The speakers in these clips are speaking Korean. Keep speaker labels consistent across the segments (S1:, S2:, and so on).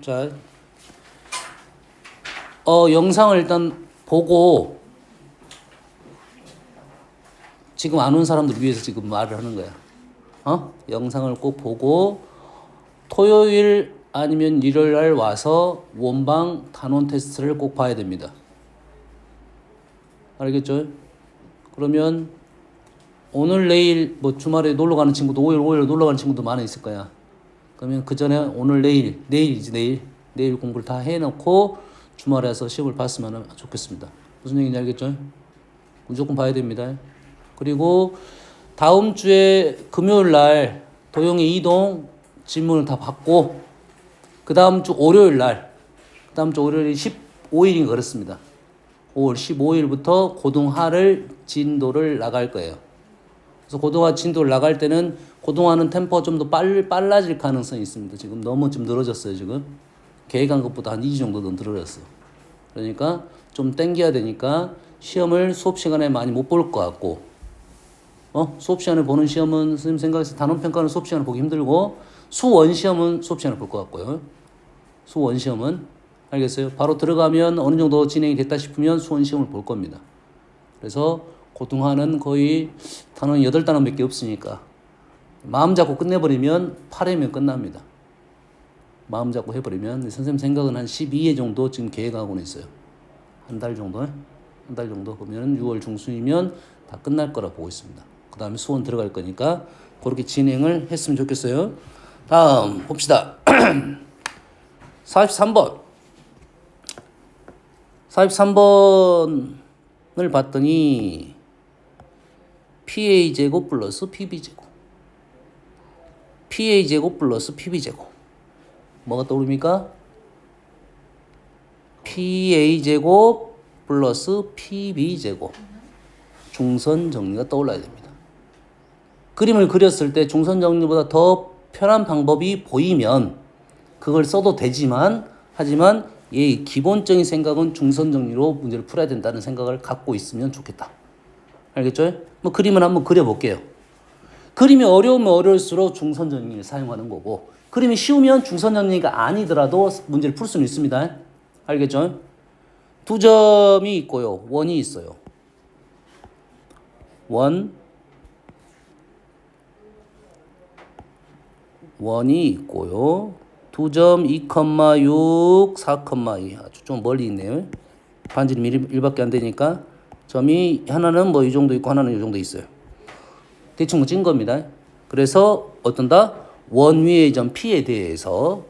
S1: 자, 영상을 일단 보고 지금 안 온 사람들 위해서 지금 말을 하는 거야. 영상을 꼭 보고 토요일 아니면 일요일 날 와서 원방 단원 테스트를 꼭 봐야 됩니다. 알겠죠? 그러면 오늘 내일 뭐 주말에 놀러 가는 친구도 5일 놀러 가는 친구도 많이 있을 거야. 그러면 그 전에 오늘 내일이지 내일 공부를 다 해놓고 주말에 와서 시험을 봤으면 좋겠습니다. 무슨 얘기인지 알겠죠? 무조건 봐야 됩니다. 그리고 다음 주에 금요일 날 도용의 이동 질문을 다 받고 그 다음 주 월요일이 15일인가 그렇습니다. 5월 15일부터 고등하를 진도를 나갈 거예요. 그래서 고등하 진도를 나갈 때는 고등하는 템포가 좀 더 빨라질 가능성이 있습니다. 지금 너무 좀 늘어졌어요. 지금 계획한 것보다 한 2주 정도 더 늘어졌어. 그러니까 좀 땡겨야 되니까 시험을 수업 시간에 많이 못 볼 것 같고, 수업 시간에 보는 시험은 선생님 생각해서 단원 평가는 수업 시간에 보기 힘들고 수원 시험은 수업 시간에 볼 것 같고요. 수원 시험은 알겠어요? 바로 들어가면 어느 정도 진행이 됐다 싶으면 수원 시험을 볼 겁니다. 그래서 고등하는 거의 단원 8단원밖에 없으니까 마음 잡고 끝내버리면 8회면 끝납니다. 마음 잡고 해버리면 선생님 생각은 한 12회 정도 지금 계획하고는 있어요. 한 달 정도? 한 달 정도 보면 6월 중순이면 다 끝날 거라 보고 있습니다. 그 다음에 수원 들어갈 거니까 그렇게 진행을 했으면 좋겠어요. 다음 봅시다. 43번. 43번을 봤더니 PA제곱 플러스 PB제곱 PA제곱 플러스 PB제곱 뭐가 떠오릅니까? PA제곱 플러스 PB제곱 중선 정리가 떠올라야 됩니다. 그림을 그렸을 때 중선 정리보다 더 편한 방법이 보이면 그걸 써도 되지만 하지만 이 기본적인 생각은 중선 정리로 문제를 풀어야 된다는 생각을 갖고 있으면 좋겠다. 알겠죠? 뭐 그림을 한번 그려볼게요. 그림이 어려우면 어려울수록 중선 정리를 사용하는 거고 그림이 쉬우면 중선 정리가 아니더라도 문제를 풀 수는 있습니다. 알겠죠? 두 점이 있고요. 원이 있어요. 원이 있고요. 두 점 2,6, 4,2 아주 좀 멀리 있네요. 반지름 1밖에 안 되니까 점이 하나는 뭐 이 정도 있고 하나는 이 정도 있어요. 대충 찐 겁니다. 그래서 어떤다? 원 위의 점 P에 대해서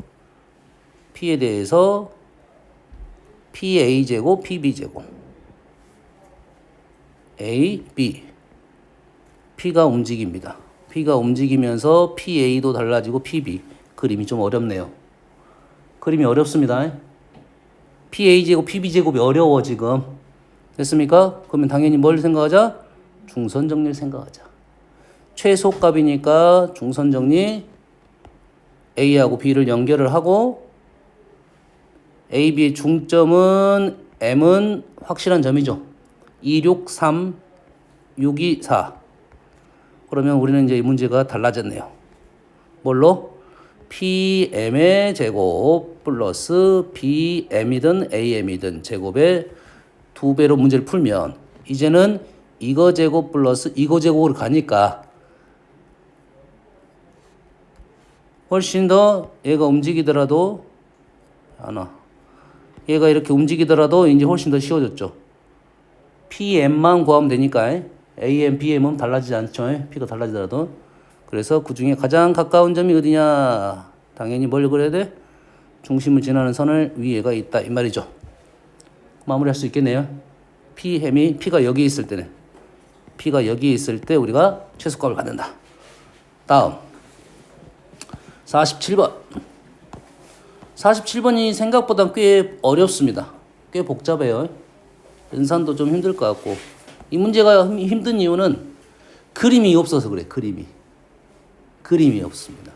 S1: PA제곱 PB제곱 A, B P가 움직입니다. P가 움직이면서 PA도 달라지고 PB 그림이 좀 어렵네요. 그림이 어렵습니다. PA제곱 PB제곱이 어려워 지금. 됐습니까? 그러면 당연히 뭘 생각하자? 중선 정리를 생각하자. 최소값이니까 중선 정리 A하고 B를 연결을 하고 A, B의 중점은 M은 확실한 점이죠. 2, 6, 3, 6, 2, 4. 그러면 우리는 이제 이 문제가 달라졌네요. 뭘로? PM의 제곱 플러스 BM이든 AM이든 제곱의 2배로 문제를 풀면 이제는 이거 제곱 플러스 이거 제곱으로 가니까 훨씬 더 얘가 움직이더라도 얘가 이렇게 움직이더라도 이제 훨씬 더 쉬워졌죠. PM만 구하면 되니까 AM, BM은 달라지지 않죠. P가 달라지더라도. 그래서 그 중에 가장 가까운 점이 어디냐? 당연히 뭘 그려야 돼? 중심을 지나는 선을 위에가 있다 이 말이죠. 마무리할 수 있겠네요. P가 여기 있을 때는 P가 여기 있을 때 우리가 최소값을 갖는다. 다음 47번. 47번이 생각보다 꽤 어렵습니다. 꽤 복잡해요. 연산도 좀 힘들 것 같고 이 문제가 힘든 이유는 그림이 없어서 그래. 그림이 없습니다.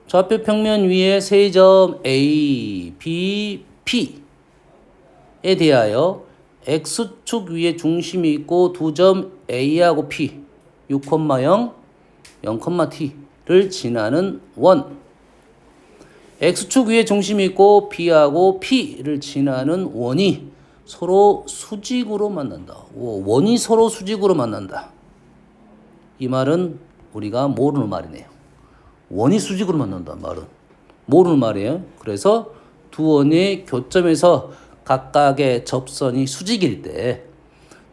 S1: 좌표 평면 위에 세 점 A, B, P에 대하여 X축 위에 중심이 있고 두 점 A하고 P 6,0, 0,T를 지나는 원 x축 위에 중심이 있고 b하고 p를 지나는 원이 서로 수직으로 만난다. 원이 서로 수직으로 만난다. 이 말은 우리가 모르는 말이네요. 원이 수직으로 만난다 말은 모르는 말이에요. 그래서 두 원의 교점에서 각각의 접선이 수직일 때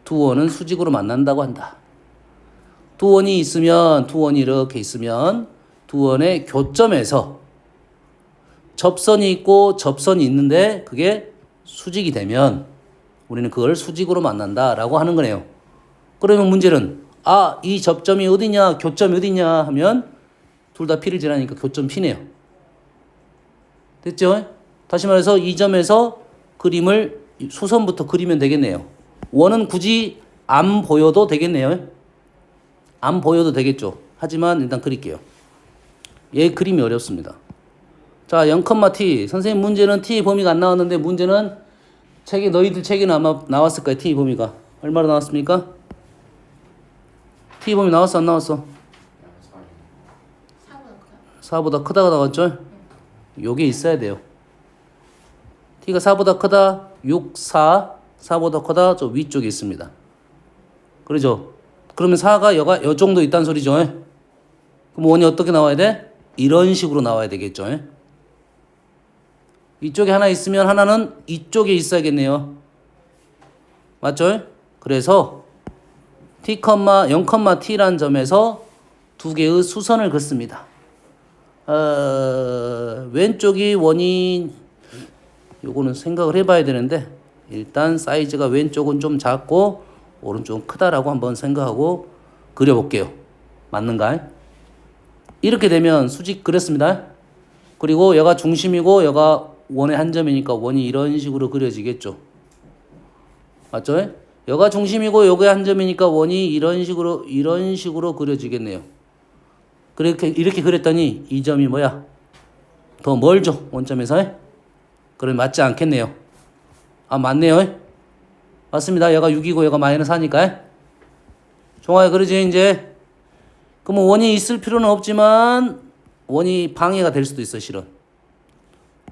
S1: 두 원은 수직으로 만난다고 한다. 두 원이 있으면 두 원이 이렇게 있으면 두 원의 교점에서 접선이 있고 접선이 있는데 그게 수직이 되면 우리는 그걸 수직으로 만난다라고 하는 거네요. 그러면 문제는 이 접점이 어디냐 교점이 어디냐 하면 둘 다 P를 지나니까 교점 P네요. 됐죠? 다시 말해서 이 점에서 그림을 수선부터 그리면 되겠네요. 원은 굳이 안 보여도 되겠네요. 안 보여도 되겠죠. 하지만 일단 그릴게요. 얘 그림이 어렵습니다. 자, 0,t. 선생님 문제는 t 범위가 안 나왔는데 문제는 너희들 책에는 아마 나왔을 거예요. t 범위가. 얼마나 나왔습니까? t 범위 나왔어 안 나왔어? 4보다 크다가 나왔죠? 요게 있어야 돼요. t가 4보다 크다. 6, 4보다 크다. 저 위쪽에 있습니다. 그러죠? 그러면 4가 요 정도 있다는 소리죠? 그럼 원이 어떻게 나와야 돼? 이런 식으로 나와야 되겠죠? 이쪽에 하나 있으면 하나는 이쪽에 있어야겠네요. 맞죠? 그래서 t, 0,t라는 점에서 두 개의 수선을 긋습니다. 왼쪽이 원이 요거는 생각을 해봐야 되는데 일단 사이즈가 왼쪽은 좀 작고 오른쪽은 크다라고 한번 생각하고 그려볼게요. 맞는가? 이렇게 되면 수직 그렸습니다. 그리고 여가 중심이고 여가 원의 한 점이니까 원이 이런 식으로 그려지겠죠. 맞죠? 여가 중심이고 여기 한 점이니까 원이 이런 식으로 그려지겠네요. 이렇게 그렸더니 이 점이 뭐야? 더 멀죠? 원점에서? 그럼 맞지 않겠네요. 맞네요. 맞습니다. 얘가 6이고 얘가 -4니까. 좋아요. 그러지 이제. 그러면 원이 있을 필요는 없지만 원이 방해가 될 수도 있어 실은.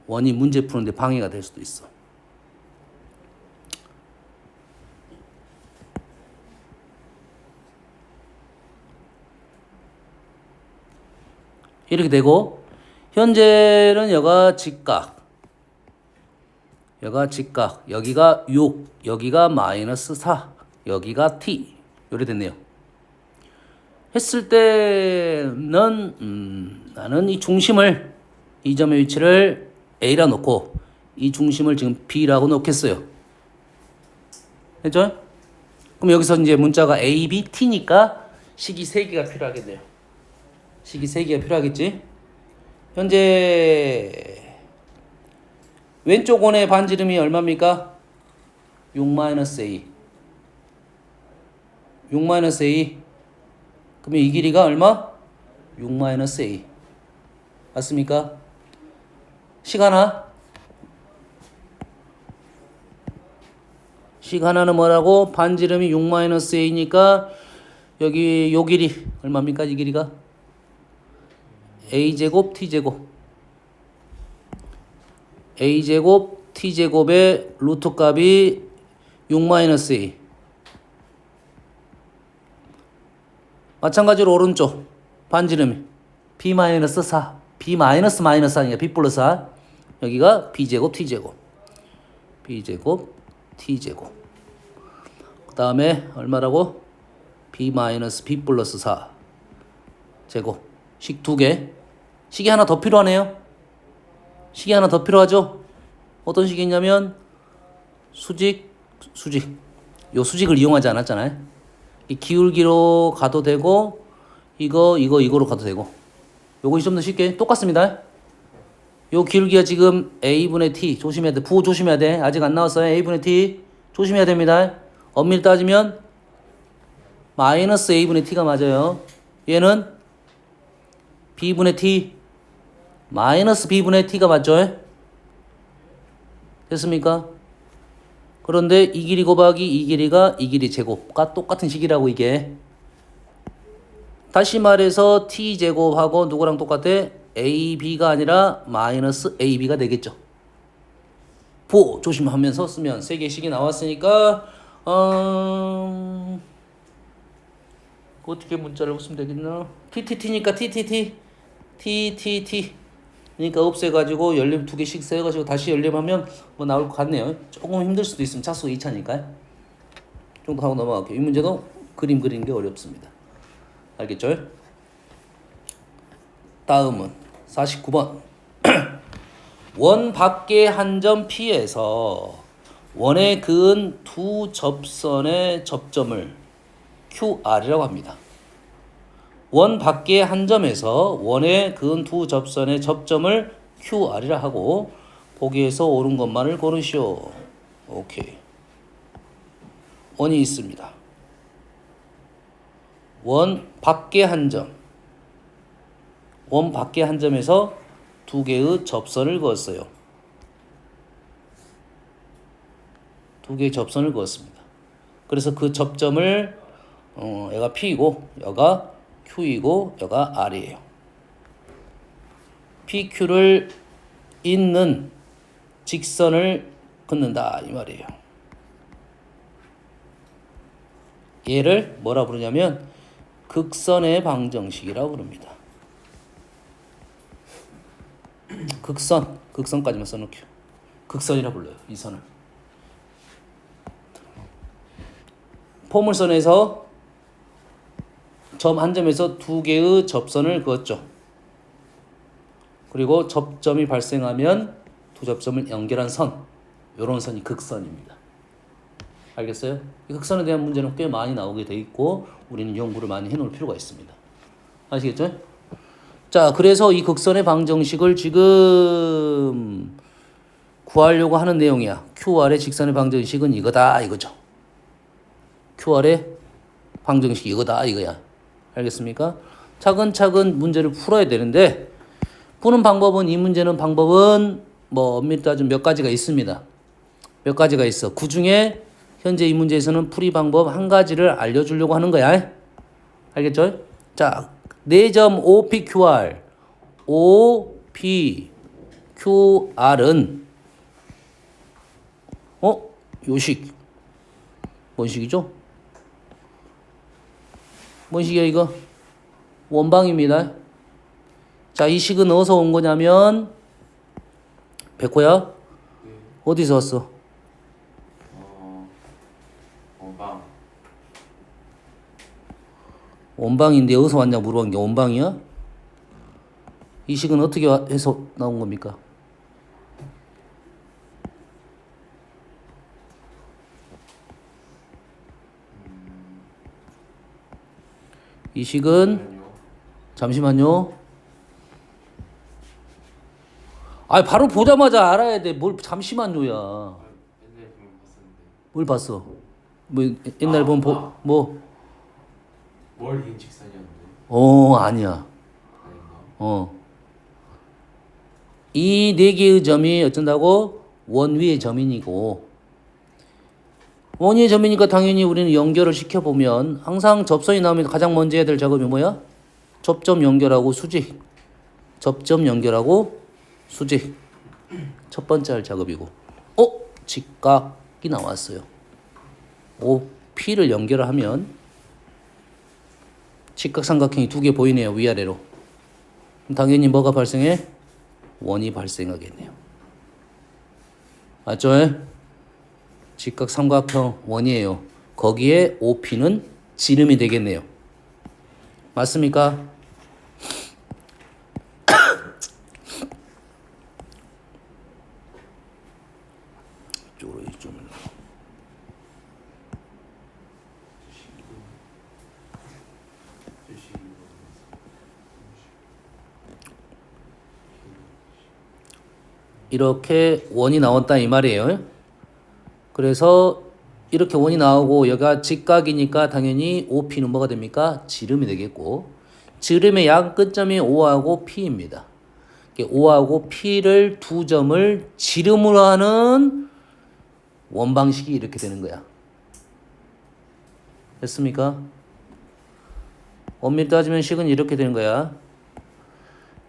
S1: 원이 문제 푸는데 방해가 될 수도 있어. 이렇게 되고 현재는 여가 직각, 여기가 6, 여기가 -4, 여기가 t 이렇게 됐네요. 했을 때는 나는 이 중심을 이 점의 위치를 A라 놓고 이 중심을 지금 B라고 놓겠어요. 됐죠? 그럼 여기서 이제 문자가 A, B, T니까 식이 3개가 필요하겠네요. 식이 3개가 필요하겠지? 현재 왼쪽 원의 반지름이 얼마입니까? 6-A. 6-A. 그러면 이 길이가 얼마? 6-A. 맞습니까? 식 하나는 뭐라고? 반지름이 6-A니까 여기 요 길이 얼마입니까? 이 길이가? A제곱 T제곱. A제곱 T제곱의 루트 값이 6-A. 마찬가지로 오른쪽 반지름이 B-4, B-4니까 B 플러스 4. 여기가 B제곱 T제곱. B제곱 T제곱. 그 다음에 얼마라고? B 플러스 4 제곱. 식 2개. 식이 하나 더 필요하네요. 식이 하나 더 필요하죠? 어떤 식이냐면 수직. 요 수직을 이용하지 않았잖아요. 이 기울기로 가도 되고 이거로 가도 되고. 요것이 좀 더 쉽게 똑같습니다. 요 기울기가 지금 A분의 T 조심해야 돼. 부호 조심해야 돼. 아직 안 나왔어요. A분의 T 조심해야 됩니다. 엄밀히 따지면 마이너스 A분의 T가 맞아요. 얘는 B분의 T 마이너스 B분의 T가 맞죠? 됐습니까? 그런데 이 길이 곱하기 이 길이가 이 길이 제곱과 똑같은 식이라고 이게. 다시 말해서 T제곱하고 누구랑 똑같아? AB가 아니라 마이너스 AB가 되겠죠. 보호 조심하면서 쓰면 세 개씩이 나왔으니까 어떻게 문자를 쓰면 되겠나? TTT니까 TTT TTT 그러니까 없애가지고 연립 두 개씩 세가지고 다시 연립하면 뭐 나올 것 같네요. 조금 힘들 수도 있으면 차수가 2차니까요. 정도 하고 넘어갈게요. 이 문제도 그림 그리는 게 어렵습니다. 알겠죠? 다음은 49번. 원 밖의 한 점 P에서 원에 그은 두 접선의 접점을 QR이라고 합니다. 원 밖의 한 점에서 원에 그은 두 접선의 접점을 QR이라 하고 보기에서 옳은 것만을 고르시오. 오케이. 원이 있습니다. 원 밖의 한 점. 원 밖의 한 점에서 두 개의 접선을 그었어요. 두 개의 접선을 그었습니다. 그래서 그 접점을 얘가 P이고 여가 Q이고 여가 R이에요. PQ를 잇는 직선을 긋는다 이 말이에요. 얘를 뭐라 부르냐면 극선의 방정식이라고 부릅니다. 극선까지만 써놓게요. 극선이라 불러요. 이 선을. 포물선에서 점 한 점에서 두 개의 접선을 그었죠. 그리고 접점이 발생하면 두 접점을 연결한 선, 이런 선이 극선입니다. 알겠어요? 이 극선에 대한 문제는 꽤 많이 나오게 돼 있고 우리는 연구를 많이 해놓을 필요가 있습니다. 아시겠죠? 자, 그래서 이 극선의 방정식을 지금 구하려고 하는 내용이야. QR의 직선의 방정식은 이거다 이거죠. QR의 방정식 이거다 이거야. 알겠습니까? 차근차근 문제를 풀어야 되는데 푸는 방법은 이 문제는 방법은 뭐 엄밀히 따지면 몇 가지가 있습니다. 몇 가지가 있어. 그 중에 현재 이 문제에서는 풀이 방법 한 가지를 알려주려고 하는 거야. 알겠죠? 자, 4점 OPQR OPQR은 요식 뭔 식이죠? 뭔 식이야 이거? 원방입니다. 자, 이 식은 어디서 온 거냐면 백호야?
S2: 네.
S1: 어디서 왔어?
S2: 원방.
S1: 원방인데 어디서 왔냐 물어본 게 원방이야? 이 식은 어떻게 해서 나온 겁니까? 이 식은 잠시만요. 아, 바로 보자마자 알아야 돼. 뭘 잠시만요야.
S2: 옛날에 보면 봤었는데.
S1: 뭘 봤어? 뭐 옛날에 보면 뭐?
S2: 월 이은 직선이었는데.
S1: 아니야.
S2: 아닌가?
S1: 이 네 개의 점이 어쩐다고? 원 위의 점이고 원 위의 점이니까 당연히 우리는 연결을 시켜보면 항상 접선이 나오면 가장 먼저 해야 될 작업이 뭐야? 접점 연결하고 수직. 접점 연결하고 수직. 첫 번째 할 작업이고 직각이 나왔어요. OP를 연결을 하면 직각삼각형이 두 개 보이네요. 위아래로. 그럼 당연히 뭐가 발생해? 원이 발생하겠네요. 맞죠? 직각삼각형 원이에요. 거기에 OP는 지름이 되겠네요. 맞습니까? 이쪽으로 좀 이렇게 원이 나왔다 이 말이에요. 그래서 이렇게 원이 나오고 여기가 직각이니까 당연히 OP는 뭐가 됩니까? 지름이 되겠고 지름의 양 끝점이 O하고 P입니다. O하고 P를 두 점을 지름으로 하는 원방식이 이렇게 되는 거야. 됐습니까? 엄밀히 따지면 식은 이렇게 되는 거야.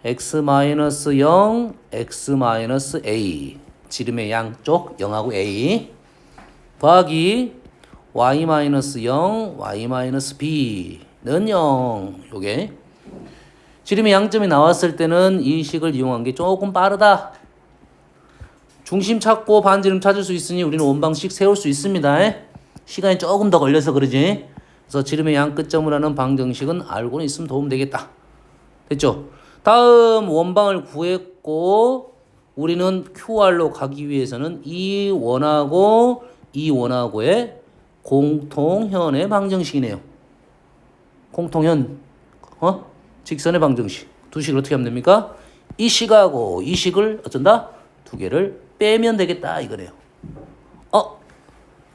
S1: x-0, x-a 지름의 양쪽 0하고 a 더하기 y-0, y-b는 0. 요게 지름의 양점이 나왔을 때는 이 식을 이용한 게 조금 빠르다. 중심 찾고 반지름 찾을 수 있으니 우리는 원방식 세울 수 있습니다. 시간이 조금 더 걸려서 그러지. 그래서 지름의 양 끝점을 하는 방정식은 알고는 있으면 도움 되겠다. 됐죠? 다음 원방을 구했고 우리는 QR로 가기 위해서는 이 원하고 이 원하고의 공통현의 방정식이네요. 공통현 직선의 방정식. 두 식을 어떻게 하면 됩니까? 이 식하고 이 식을 어쩐다? 두 개를 빼면 되겠다 이거네요.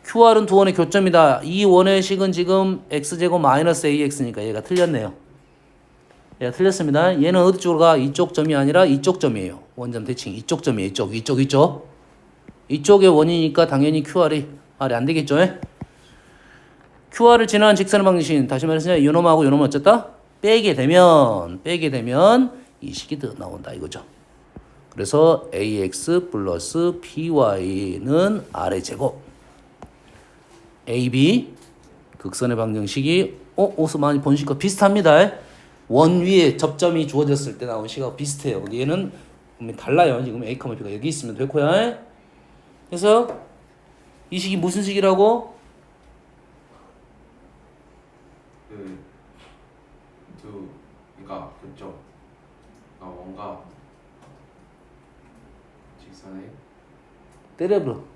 S1: QR은 두 원의 교점이다. 이 원의 식은 지금 x제곱 마이너스 ax니까 얘가 틀렸네요. 얘가 틀렸습니다. 얘는 어디 쪽으로 가? 이쪽 점이 아니라 이쪽 점이에요. 원점 대칭 이쪽 점이에요. 이쪽. 이쪽의 원이니까 당연히 QR이 말이 안 되겠죠? QR을 지나는 직선의 방정식은 다시 말해서 요놈하고 요놈은 어쨌다? 빼게 되면 이 식이 더 나온다 이거죠. 그래서 ax 플러스 by는 r의 제곱 ab 극선의 방정식이 어디서 많이 본 식과 비슷합니다. 원 위에 접점이 주어졌을 때 나온 식하고 비슷해요. 얘는 달라요. 지금 a, b가 여기 있으면 됐고요. 그래서 이 식이 무슨 식이라고?
S2: 그러니까 그쪽 원과 직선의
S1: 때려버려.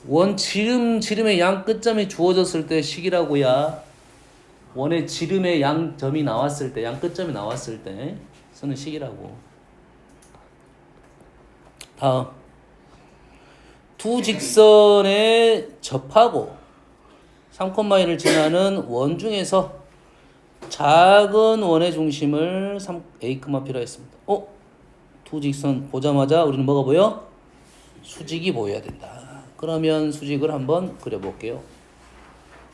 S1: 원 지름의 양 끝점이 주어졌을 때 식이라고야. 원의 지름의 양점이 나왔을 때, 양 끝점이 나왔을 때 쓰는 식이라고. 다음 두 직선에 접하고 3,1을 지나는 원 중에서 작은 원의 중심을 a, P라 했습니다. 두 직선 보자마자 우리는 뭐가 보여? 수직이 보여야 된다. 그러면 수직을 한번 그려볼게요.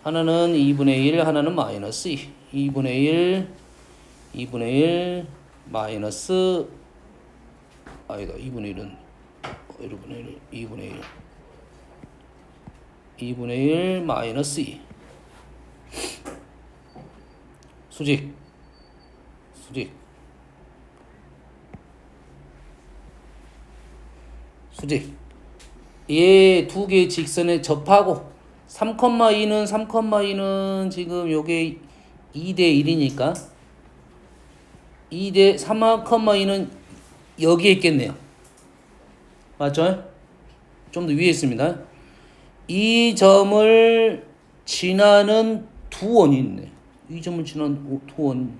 S1: 하나는 2분의 1, 하나는 마이너스 2. 2분의 1 마이너스 아니다. 2분의 1은 2분의 1 마이너스 2. 수직. 얘 두 개의 직선에 접하고 3,2는 지금 요게 2대 1이니까 3,2는 여기에 있겠네요. 맞죠? 좀 더 위에 있습니다. 이 점을 지나는 두 원이 있네. 이 점을 지나는 두 원.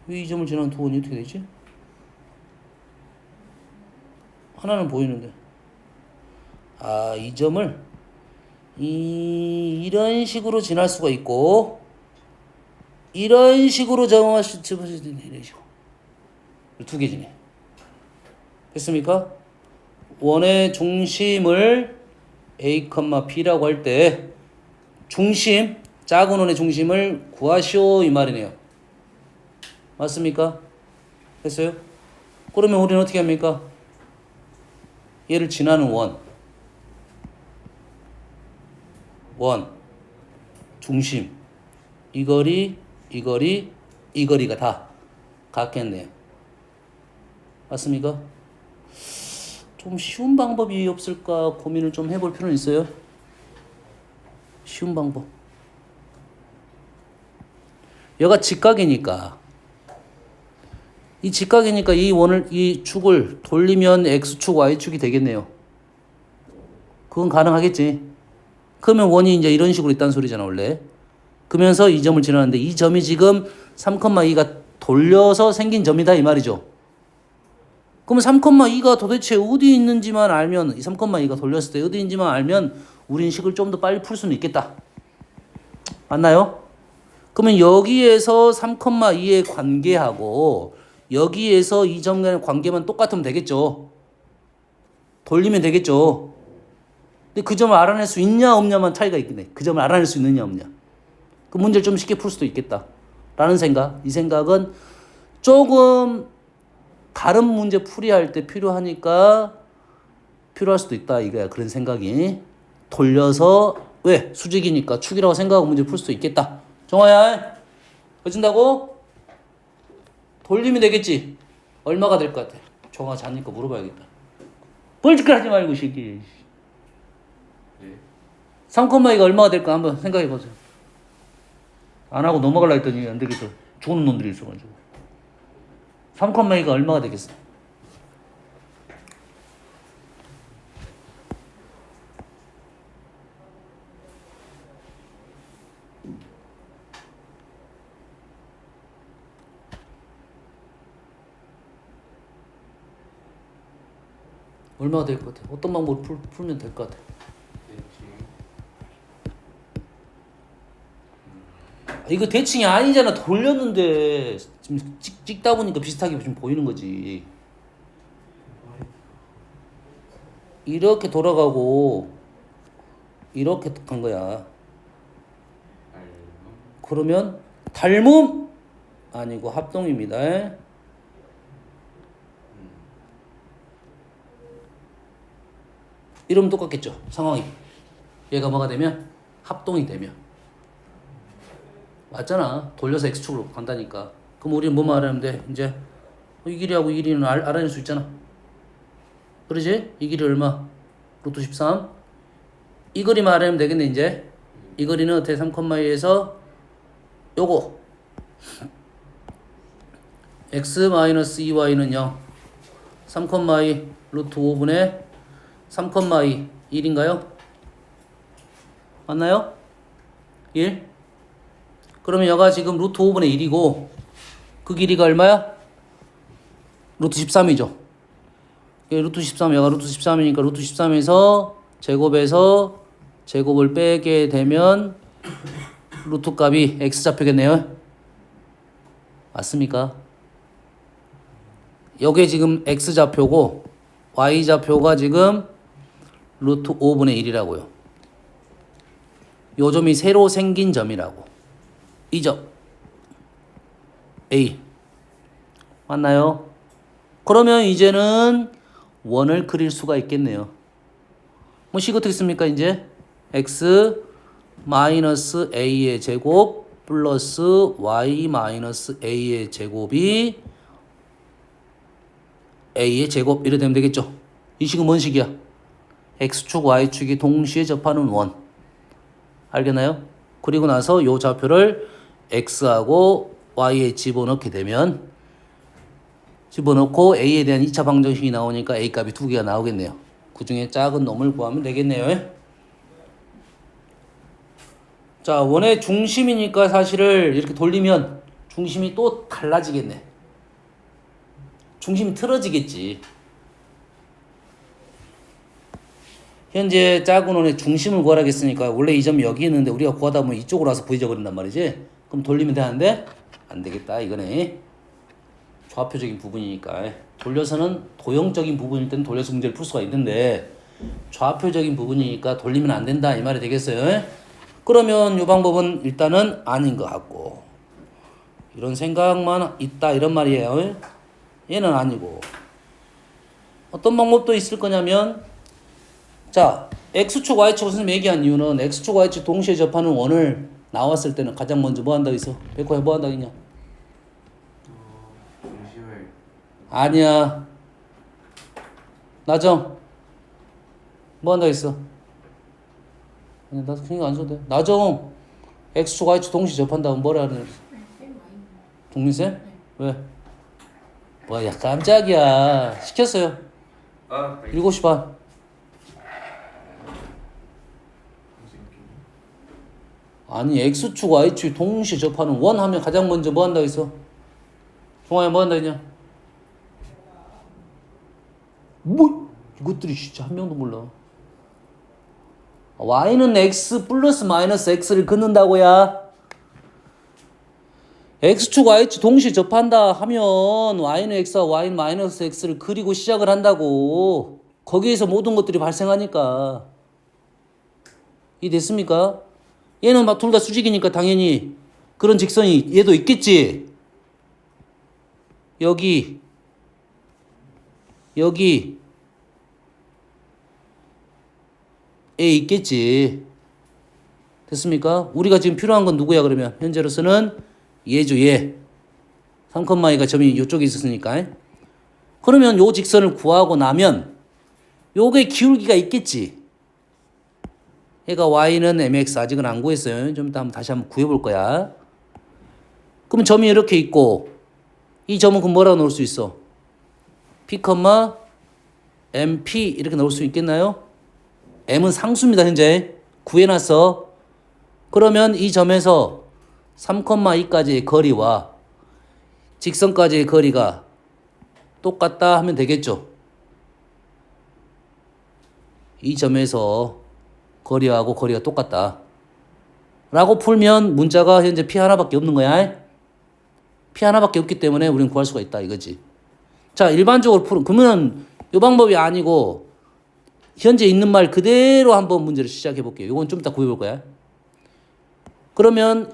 S1: 왜 이 점을 지나는 두 원이 어떻게 되지? 하나는 보이는데. 이 점을 이런 식으로 지날 수가 있고 이런 식으로 정할 수 있는 이런 식으로 두 개지네. 됐습니까? 원의 중심을 a, b라고 할 때 중심, 작은 원의 중심을 구하시오 이 말이네요. 맞습니까? 됐어요? 그러면 우리는 어떻게 합니까? 얘를 지나는 원, 중심, 이 거리가 다 같겠네요. 맞습니까? 좀 쉬운 방법이 없을까 고민을 좀 해볼 필요는 있어요. 쉬운 방법. 여가 직각이니까 이 축을 돌리면 x축, y축이 되겠네요. 그건 가능하겠지. 그러면 원이 이제 이런 식으로 있다는 소리잖아, 원래. 그러면서 이 점을 지나는데 이 점이 지금 3,2가 돌려서 생긴 점이다 이 말이죠. 그러면 3,2가 도대체 어디 있는지만 알면, 이 3,2가 돌렸을 때 어디 있는지만 알면 우린 식을 좀 더 빨리 풀 수는 있겠다. 맞나요? 그러면 여기에서 3,2의 관계하고 여기에서 이 점 간의 관계만 똑같으면 되겠죠. 돌리면 되겠죠. 근데 그 점을 알아낼 수 있냐 없냐만 차이가 있겠네. 그 점을 알아낼 수 있느냐 없냐. 그 문제를 좀 쉽게 풀 수도 있겠다. 라는 생각. 이 생각은 조금 다른 문제 풀이할 때 필요하니까 필요할 수도 있다 이거야. 그런 생각이. 돌려서 왜? 수직이니까 축이라고 생각하고 문제 풀 수도 있겠다. 정화야, 해준다고? 돌리면 되겠지? 얼마가 될 것 같아? 정화 자니까 물어봐야겠다. 뻘짓글 하지 말고 새끼.
S2: 네.
S1: 3,2가 얼마가 될까 한번 생각해보세요. 안 하고 넘어가려 했더니 안 되겠어. 좋은 놈들이 있어가지고. 3,2가 얼마가 되겠어? 얼마가 될 것 같아? 어떤 방법으로 풀면 될 것 같아? 이거 대칭이 아니잖아. 돌렸는데 지금 찍다 보니까 비슷하게 좀 보이는 거지. 이렇게 돌아가고 이렇게 간 거야. 그러면 닮음 아니고 합동입니다. 이러면 똑같겠죠. 상황이. 얘가 뭐가 되면 합동이 되면. 맞잖아. 돌려서 x축으로 간다니까. 그럼 우리는 뭐 말하면 돼? 이제 이 길이하고 이 길이는 알아낼 수 있잖아. 그러지? 이 길이 얼마? 루트 13. 이 거리 말하면 되겠네 이제. 이 거리는 어떻게 3,2에서 요거 x-2y는 0. 3,2 루트 5분의 3,2 1인가요? 맞나요? 1? 그러면 여가 지금 루트 5분의 1이고 그 길이가 얼마야? 루트 13이죠. 루트 13, 여가 루트 13이니까 루트 13에서 제곱에서 제곱을 빼게 되면 루트 값이 x좌표겠네요. 맞습니까? 여기에 지금 x좌표고 y좌표가 지금 루트 5분의 1이라고요. 요 점이 새로 생긴 점이라고. 이 점 A 맞나요? 그러면 이제는 원을 그릴 수가 있겠네요. 뭐 식 어떻게 씁니까? 이제 x 마이너스 a의 제곱 플러스 y 마이너스 a의 제곱이 a의 제곱 이래 되면 되겠죠. 이 식은 뭔 식이야? x축 y축이 동시에 접하는 원. 알겠나요? 그리고 나서 요 좌표를 x하고 y에 집어넣게 되면 집어넣고 a에 대한 2차 방정식이 나오니까 a 값이 두 개가 나오겠네요. 그 중에 작은 놈을 구하면 되겠네요. 자, 원의 중심이니까 사실을 이렇게 돌리면 중심이 또 달라지겠네. 중심이 틀어지겠지. 현재 작은 원의 중심을 구하라겠으니까 원래 이 점이 여기 있는데 우리가 구하다 보면 이쪽으로 와서 부딪혀 버린단 말이지. 그럼 돌리면 되는데 안 되겠다 이거네. 좌표적인 부분이니까. 돌려서는 도형적인 부분일 때는 돌려서 문제를 풀 수가 있는데 좌표적인 부분이니까 돌리면 안 된다 이 말이 되겠어요. 그러면 이 방법은 일단은 아닌 것 같고 이런 생각만 있다 이런 말이에요. 얘는 아니고 어떤 방법도 있을 거냐면 자 x축 y축 선생님 얘기한 이유는 x축 y축 동시에 접하는 원을 나왔을 때는 가장 먼저 뭐 한다고 했어? 백호야 뭐 한다고 했냐?
S2: 중심을
S1: 아니야. 나정 뭐 한다고 했어? 아니, 나 그냥 안 써도 돼. 나정 x축 y축 동시에 접한다면 뭐라 하는 거지? 동민쌤? 왜? 뭐야 깜짝이야. 시켰어요. 7시 반. 아니 x축 y축 동시에 접하는 원 하면 가장 먼저 뭐 한다고 했어? 종아야 뭐 한다고 했냐? 뭐 이것들이 진짜 한 명도 몰라. y는 x 플러스 마이너스 x를 긋는다고야. x축 y축 동시에 접한다 하면 y는 x와 y는 마이너스 x를 그리고 시작을 한다고. 거기에서 모든 것들이 발생하니까. 이해됐습니까? 얘는 막 둘 다 수직이니까 당연히 그런 직선이 얘도 있겠지. 여기 에 있겠지. 됐습니까? 우리가 지금 필요한 건 누구야 그러면? 현재로서는 얘죠, 얘. 3,2가 점이 이쪽에 있었으니까. 그러면 요 직선을 구하고 나면 요게 기울기가 있겠지. 얘가 y는 mx 아직은 안 구했어요. 좀 이따 다시 한번 구해볼 거야. 그럼 점이 이렇게 있고 이 점은 그럼 뭐라고 넣을 수 있어? p, mp 이렇게 넣을 수 있겠나요? m은 상수입니다. 현재 구해놨어. 그러면 이 점에서 3,2까지의 거리와 직선까지의 거리가 똑같다 하면 되겠죠. 이 점에서 거리하고 거리가 똑같다 라고 풀면 문자가 현재 p 하나밖에 없는 거야. p 하나밖에 없기 때문에 우리는 구할 수가 있다 이거지. 자, 일반적으로 풀은 그러면 이 방법이 아니고 현재 있는 말 그대로 한번 문제를 시작해 볼게요. 이건 좀 이따 구해 볼 거야. 그러면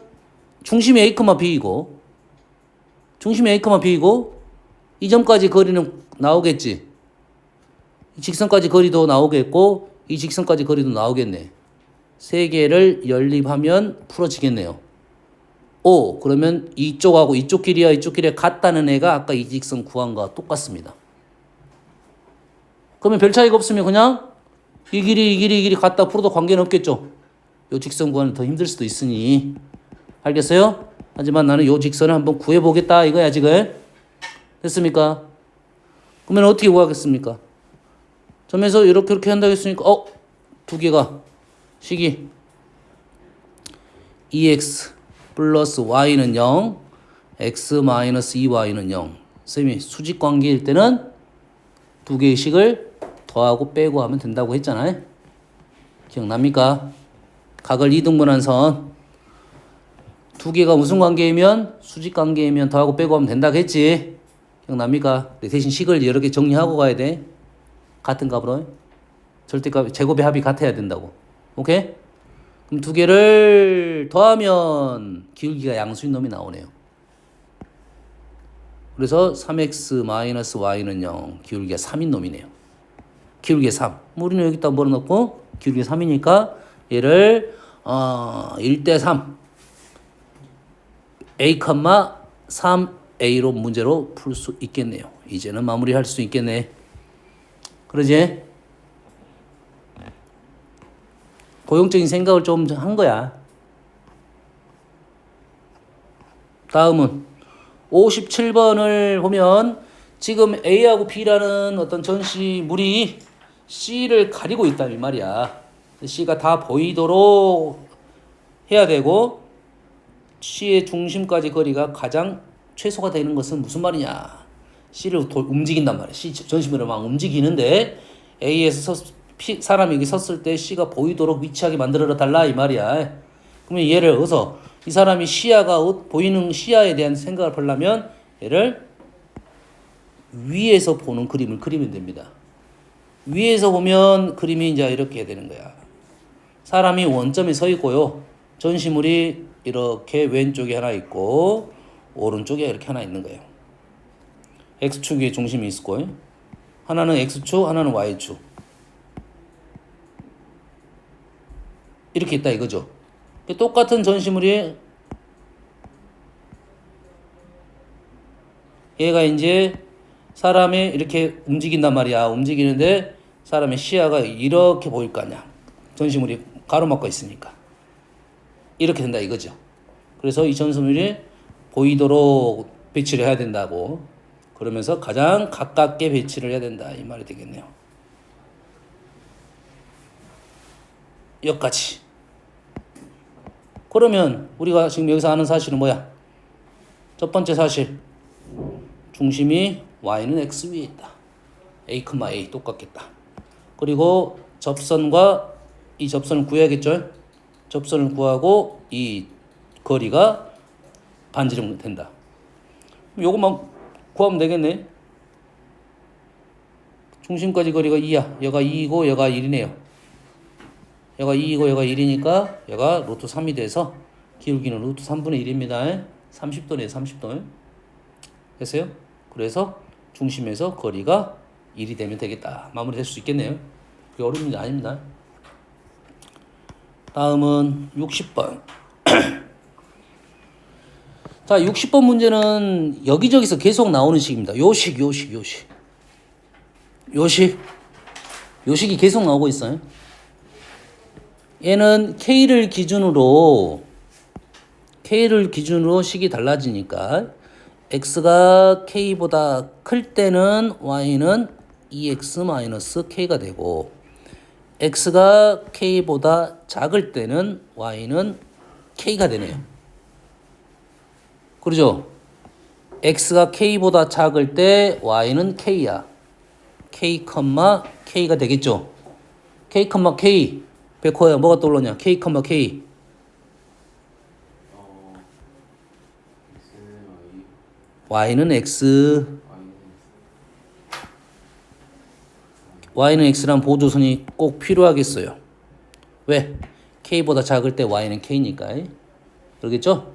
S1: 중심이 a, b이고 중심이 a, b이고 이 점까지 거리는 나오겠지. 이 직선까지 거리도 나오겠고 이 직선까지 거리도 나오겠네. 세 개를 연립하면 풀어지겠네요. 오, 그러면 이쪽하고 이쪽 길이와 이쪽 길이가 같다는 애가 아까 이 직선 구한 거와 똑같습니다. 그러면 별 차이가 없으면 그냥 이 길이 같다 풀어도 관계는 없겠죠. 요 직선 구하는 더 힘들 수도 있으니. 알겠어요? 하지만 나는 요 직선을 한번 구해보겠다 이거야 지금. 됐습니까? 그러면 어떻게 구하겠습니까? 점에서 이렇게 한다고 했으니까 두 개가 식이 2x 플러스 y는 0, x 마이너스 2y는 0. 쌤이 수직 관계일 때는 두 개의 식을 더하고 빼고 하면 된다고 했잖아요. 기억납니까? 각을 이등분한 선. 두 개가 무슨 관계이면 수직 관계이면 더하고 빼고 하면 된다고 했지. 기억납니까? 대신 식을 여러 개 정리하고 가야 돼. 같은 값으로. 절대값, 제곱의 합이 같아야 된다고. 오케이? 그럼 두 개를 더하면 기울기가 양수인 놈이 나오네요. 그래서 3x 마이너스 y는 0, 기울기가 3인 놈이네요. 기울기가 3. 우리는 여기다 뭐로 넣고 기울기가 3이니까 얘를 1대 3 a, 3a로 문제로 풀 수 있겠네요. 이제는 마무리할 수 있겠네. 그러지? 고용적인 생각을 좀 한 거야. 다음은 57번을 보면 지금 A하고 B라는 어떤 전시물이 C를 가리고 있다 이 말이야. C가 다 보이도록 해야 되고 C의 중심까지 거리가 가장 최소가 되는 것은 무슨 말이냐. C를 움직인단 말이야. C 전시물을 막 움직이는데 A에서 사람이 여기 섰을 때 C가 보이도록 위치하게 만들어 달라 이 말이야. 그러면 얘를 어서 이 사람이 시야가 보이는 시야에 대한 생각을 하려면 얘를 위에서 보는 그림을 그리면 됩니다. 위에서 보면 그림이 이제 이렇게 해야 되는 거야. 사람이 원점에 서 있고요. 전시물이 이렇게 왼쪽에 하나 있고 오른쪽에 이렇게 하나 있는 거예요. X축 위에 중심이 있고 하나는 X축, 하나는 Y축. 이렇게 있다 이거죠. 똑같은 전시물이 얘가 이제 사람이 이렇게 움직인단 말이야. 움직이는데 사람의 시야가 이렇게 보일 거 아니야. 전시물이 가로막고 있으니까. 이렇게 된다 이거죠. 그래서 이 전시물이 보이도록 배치를 해야 된다고. 그러면서 가장 가깝게 배치를 해야 된다 이 말이 되겠네요. 여기까지. 그러면 우리가 지금 여기서 아는 사실은 뭐야? 첫 번째 사실. 중심이 y는 x 위에 있다. a, a 똑같겠다. 그리고 접선과 이 접선을 구해야겠죠? 접선을 구하고 이 거리가 반지름 된다. 요것만 구하면 되겠네. 중심까지 거리가 2야. 얘가 2이고 얘가 1이네요. 얘가 2이고 얘가 1이니까 얘가 루트 3이 돼서 기울기는 루트 3분의 1입니다. 30도네요. 30도. 됐어요? 그래서 중심에서 거리가 1이 되면 되겠다. 마무리될 수 있겠네요. 그게 어려운 문제 아닙니다. 다음은 60번. 자, 60번 문제는 여기저기서 계속 나오는 식입니다. 요식이 계속 나오고 있어요. 얘는 K를 기준으로 식이 달라지니까 X가 K보다 클 때는 Y는 2X-K가 되고 X가 K보다 작을 때는 Y는 K가 되네요. 그러죠? X가 K보다 작을 때 Y는 K야. K, K가 되겠죠? K, K. 백호야, 뭐가 떠오르냐? K, K. Y는 X. Y는 X란 보조선이 꼭 필요하겠어요. 왜? K보다 작을 때 Y는 K니까. 그러겠죠?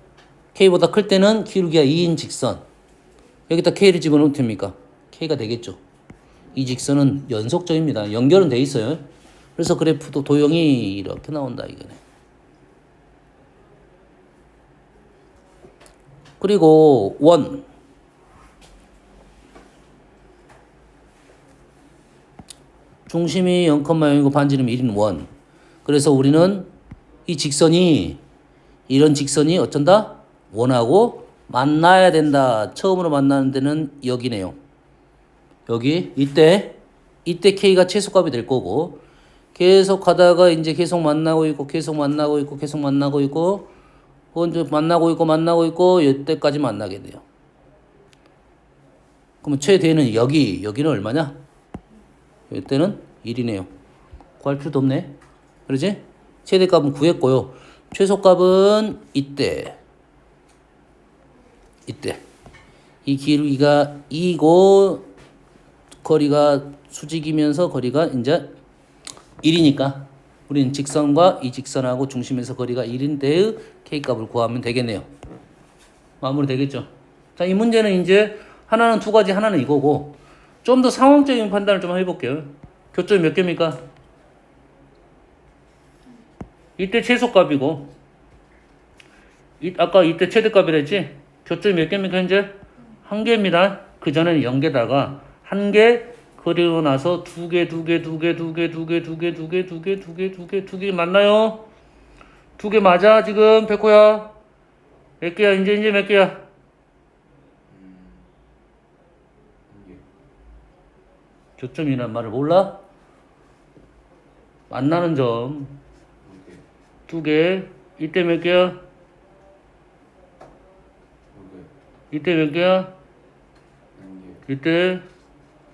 S1: K보다 클 때는 기울기가 2인 직선. 여기다 K를 집어넣으면 됩니까? K가 되겠죠. 이 직선은 연속적입니다. 연결은 돼 있어요. 그래서 그래프도 도형이 이렇게 나온다 이거네. 그리고 원. 중심이 0,0이고 반지름 1인 원. 그래서 우리는 이 직선이 이런 직선이 어쩐다? 원하고 만나야 된다. 처음으로 만나는 데는 여기네요. 여기 이때 K가 최소값이 될 거고 계속 가다가 이제 계속 만나고 있고 계속 만나고 있고 계속 만나고 있고 먼저 만나고 있고 이때까지 만나게 돼요. 그러면 최대는 여기는 얼마냐? 이때는 1이네요. 구할 필요도 없네. 그러지? 최대값은 구했고요. 최소값은 이때. 이 기울기가 2고 거리가 수직이면서 거리가 이제 1이니까 우리는 직선과 이 직선하고 중심에서 거리가 1인데의 K값을 구하면 되겠네요. 마무리 되겠죠? 자, 이 문제는 이제 하나는 두 가지, 하나는 이거고 좀 더 상황적인 판단을 좀 해볼게요. 교점이 몇 개입니까? 이때 최소값이고 아까 이때 최대값이랬지? 교점이 몇 개입니까 현재? 한 개입니다. 그 전에는 0개다가 한 개 그리고 나서 두 개 맞나요? 두 개 맞아 지금 백호야? 몇 개야 이제 몇 개야? 교점이란 말을 몰라? 만나는 점 두 개. 이때 몇 개야? 이때 몇 개야? 이때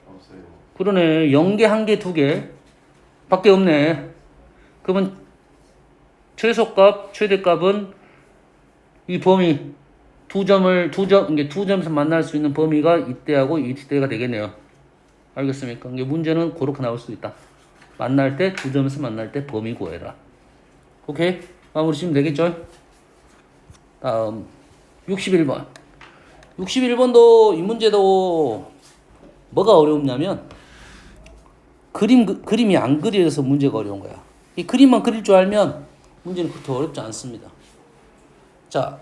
S2: 없어요.
S1: 그러네. 0개, 1개, 2개 밖에 없네. 그러면 최소값, 최대값은 이 범위 두 점에서 만날 수 있는 범위가 이때하고 이때가 되겠네요. 알겠습니까? 이게 문제는 그렇게 나올 수 있다. 만날 때 두 점에서 만날 때 범위 구해라. 오케이? 마무리 지으면 되겠죠? 다음 61번. 61번도 이 문제도 뭐가 어렵냐면 그림이 안 그려져서 문제가 어려운 거야. 이 그림만 그릴 줄 알면 문제는 그렇게 어렵지 않습니다. 자,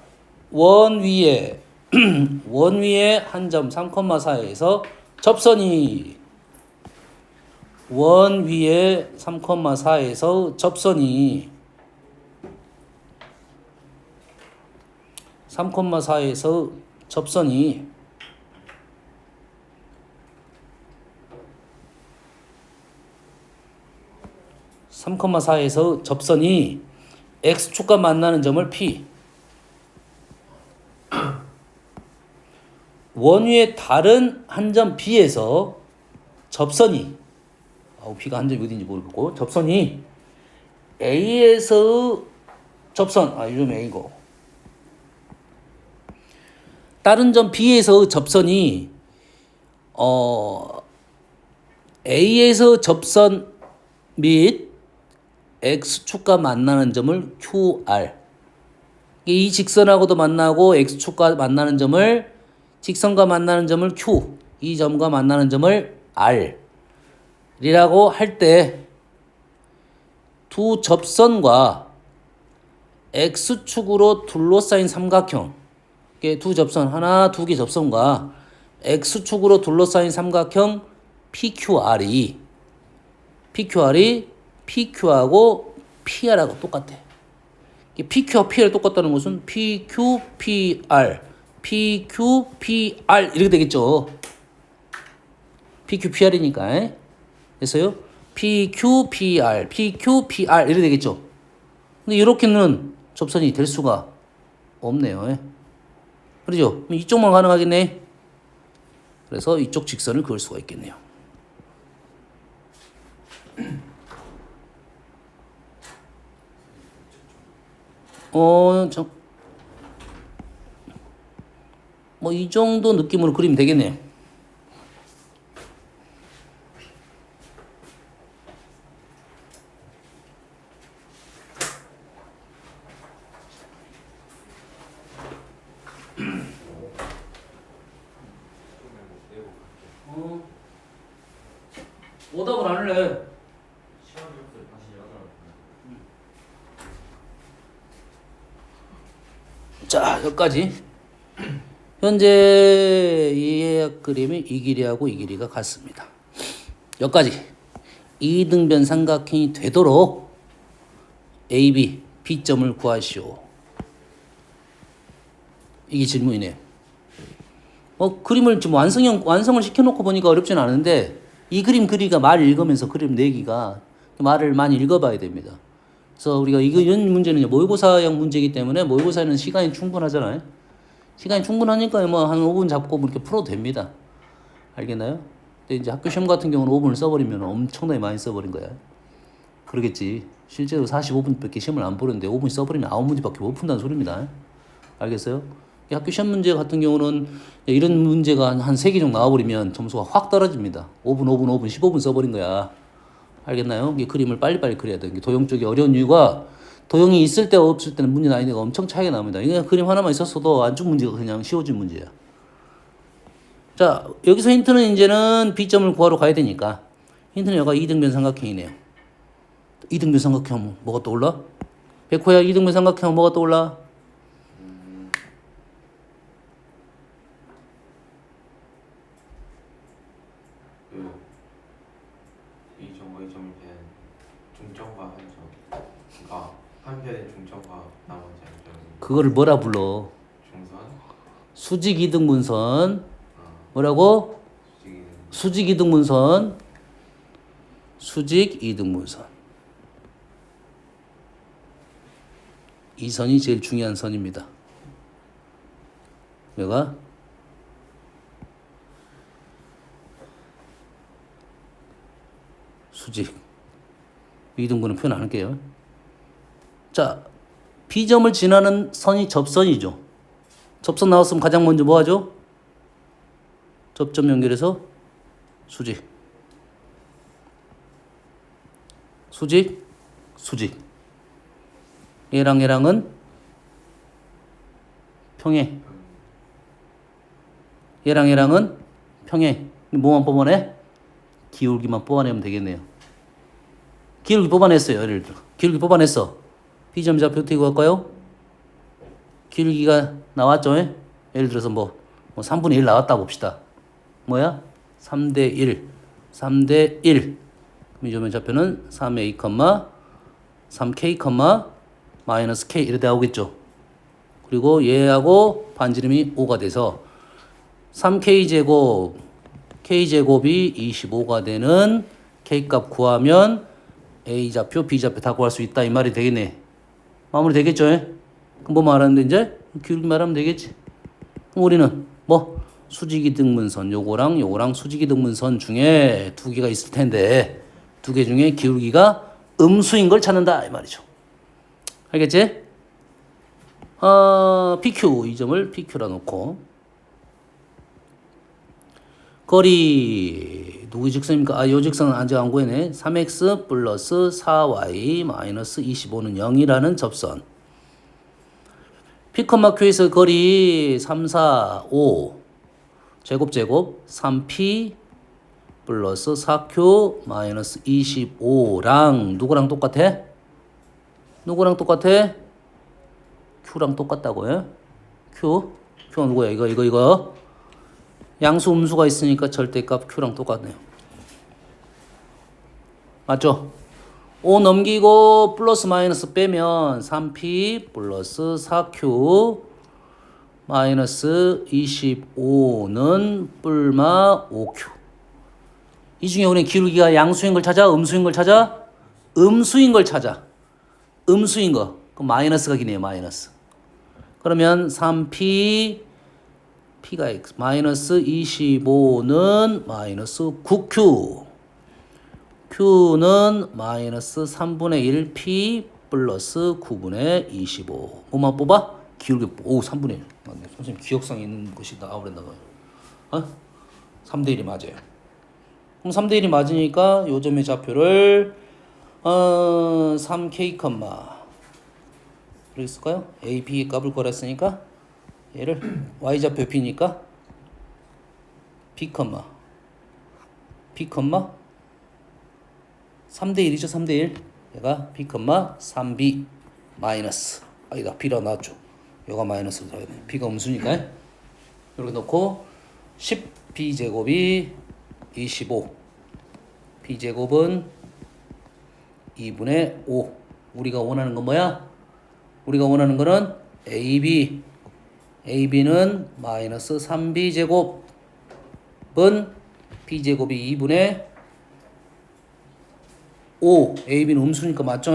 S1: 원 위에 한 점 3,4에서 접선이 원 위에 3,4에서 접선이 3,4에서 접선이 X축과 만나는 점을 P 원위의 다른 한 점 B에서 접선이 B가 한 점이 어딘지 모르겠고 접선이 A에서 접선 요즘 A고 다른 점 B에서 접선이 A에서 접선 및 X축과 만나는 점을 QR 이 직선하고도 만나고 x축과 만나는 점을 직선과 만나는 점을 q, 이 점과 만나는 점을 r 이라고 할 때 두 접선과 x축으로 둘러싸인 삼각형, 이게 두 접선, 하나, 두 개 접선과 x축으로 둘러싸인 삼각형 PQR이 PQ하고 PR하고 똑같아. PQ와 PR이 똑같다는 것은 PQ, PR, PQ, PR 이렇게 되겠죠. PQ, PR이니까. 됐어요? PQ, PR, PQ, PR 이렇게 되겠죠. 근데 이렇게는 접선이 될 수가 없네요. 그렇죠? 이쪽만 가능하겠네. 그래서 이쪽 직선을 그을 수가 있겠네요. 뭐 이 정도 느낌으로 그리면 되겠네요. 오답을 안 할래.
S2: 시간이 없어요. 다시 하더라고요.
S1: 자, 여기까지. 현재 이 해약 그림이 이 길이하고 이 길이가 같습니다. 여기까지. 이등변 삼각형이 되도록 AB, B점을 구하시오. 이게 질문이네요. 그림을 지금 완성을 시켜놓고 보니까 어렵진 않은데 이 그림 그리가 말 읽으면서 그림 내기가 말을 많이 읽어봐야 됩니다. 그래서 우리가 이런 문제는 모의고사형 문제이기 때문에 모의고사에는 시간이 충분하잖아요. 시간이 충분하니까 뭐 한 5분 잡고 뭐 이렇게 풀어도 됩니다. 알겠나요? 근데 이제 학교 시험 같은 경우는 5분을 써버리면 엄청나게 많이 써버린 거야. 그러겠지. 실제로 45분밖에 시험을 안 보는데 5분 써버리면 9문제밖에 못 푼다는 소리입니다. 알겠어요? 학교 시험 문제 같은 경우는 이런 문제가 한 3개 정도 나와버리면 점수가 확 떨어집니다. 5분, 15분 써버린 거야. 알겠나요? 이게 그림을 빨리빨리 그려야 돼. 도형 쪽이 어려운 이유가 도형이 있을 때 없을 때는 문제 난이도가 엄청 차이가 납니다. 이게 그림 하나만 있었어도 안쪽 문제가 그냥 쉬워진 문제야. 자, 여기서 힌트는 이제는 B점을 구하러 가야 되니까 힌트는 여기가 이등변 삼각형이네요. 이등변 삼각형 뭐가 떠올라? 백호야, 이등변 삼각형 뭐가 떠올라?
S2: 이 점과 이 점이 된 중점과 한 점. 그러니까 한 편의 중점과 나머지 한 점이
S1: 그거를 뭐라 불러?
S2: 중선.
S1: 수직 이등분선. 뭐라고? 수직 이등분선. 수직 이등분선. 이 선이 제일 중요한 선입니다. 여기가 수직 이등분은 표현 안 할게요. 자, B점을 지나는 선이 접선이죠. 접선 나왔으면 가장 먼저 뭐 하죠? 접점 연결해서 수직, 수직, 수직. 얘랑 얘랑은 평행. 얘랑 얘랑은 평행. 뭐만 뽑아내? 기울기만 뽑아내면 되겠네요. 기울기 뽑아냈어요. 예를 들어 기울기 뽑아냈어. B점 좌표 어떻게 구할까요? 기울기가 나왔죠. 예를 들어서 뭐 3분의 1 나왔다 봅시다. 뭐야? 3대 1. 3대 1. 그럼 이 점의 좌표는 3a, 3k, 마이너스 k 이렇게 나오겠죠. 그리고 얘하고 반지름이 5가 돼서 3k제곱, k제곱이 25가 되는 k값 구하면 a좌표, b좌표 다 구할 수 있다 이 말이 되겠네. 마무리 되겠죠? 그럼 뭐 말하는데 이제? 기울기 말하면 되겠지. 그럼 우리는 뭐 수직이등분선 요거랑 수직이등분선 중에 두 개가 있을 텐데 두 개 중에 기울기가 음수인 걸 찾는다 이 말이죠. 알겠지? PQ 이 점을 PQ라 놓고 거리 누구 직선입니까? 요 직선은 아직 안 구해네. 3x 플러스 4y 마이너스 25는 0이라는 접선. P, Q에서 거리 3, 4, 5 제곱 3P 플러스 4Q 마이너스 25랑 누구랑 똑같아? 누구랑 똑같아? Q랑 똑같다고요? Q가 누구야? 이거 양수 음수가 있으니까 절대값 Q랑 똑같네요. 맞죠? 5 넘기고 플러스 마이너스 빼면 3P 플러스 4Q 마이너스 25는 뿔마 5Q. 이 중에 우리는 기울기가 양수인 걸 찾아? 음수인 걸 찾아? 음수인 걸 찾아. 음수인 거. 그럼 마이너스가 기네요. 마이너스. 그러면 3P P가 X 마이너스 25는 마이너스 9Q Q는 마이너스 3분의 1 P 플러스 9분의 25 뭐만 뽑아? 기울기 오 3분의 1 맞네. 선생님 기억상 있는 것이 나와버렸나 봐요. 어? 3대 1이 맞아요. 그럼 3대 1이 맞으니까 요점의 좌표를 3K 이렇게 쓸까요? A, B 값을 구했으니까 얘를 Y좌표 B니까 B, B, 3대 1이죠. 3대 1 얘가 B, 3B 마이너스 아니다 B라 나왔죠. 얘가 마이너스로 들어가야 돼. B가 음수니까 이렇게 넣고 10B제곱이 25 B제곱은 2분의 5 우리가 원하는 건 뭐야? 우리가 원하는 거는 AB는 마이너스 3B제곱은 B제곱이 2분의 5 AB는 음수니까 맞죠?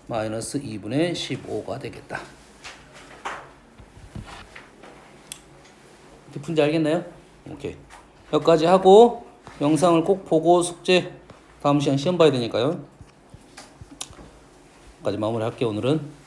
S1: 마이너스 2분의 15가 되겠다. 이렇게 푼지 알겠나요? 오케이. 여기까지 하고 영상을 꼭 보고 숙제 다음 시간 시험 봐야 되니까요. 여기까지 마무리 할게요. 오늘은.